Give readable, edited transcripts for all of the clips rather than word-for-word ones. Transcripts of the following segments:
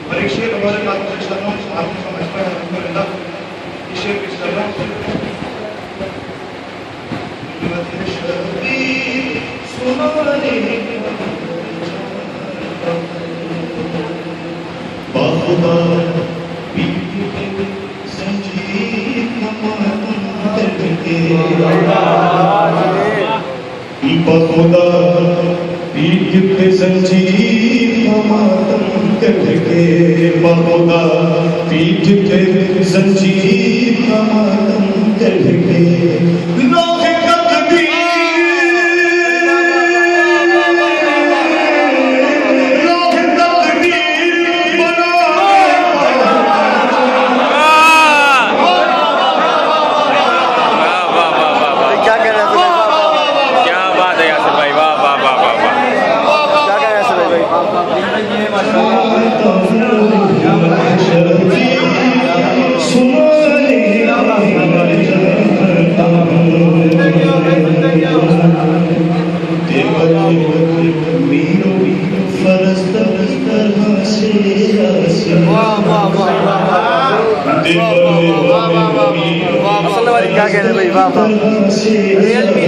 परीक्षे हमारे मार्गदर्शन आपको समझ पाए अलहमदुलिल्लाह शेर किस तरह बाबा संजीव बखुदा पीठ पे संजीव मातम करके बखुदा पीठ पे संजीव मातम करके लोहे का क्या कह रहे भाई वाह वाह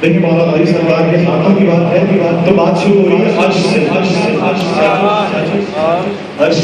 देखिए मौला अली सरकार के हाथों की बात है तो बात शुरू हो रही है अर्श से अर्श से अर्श से अर्श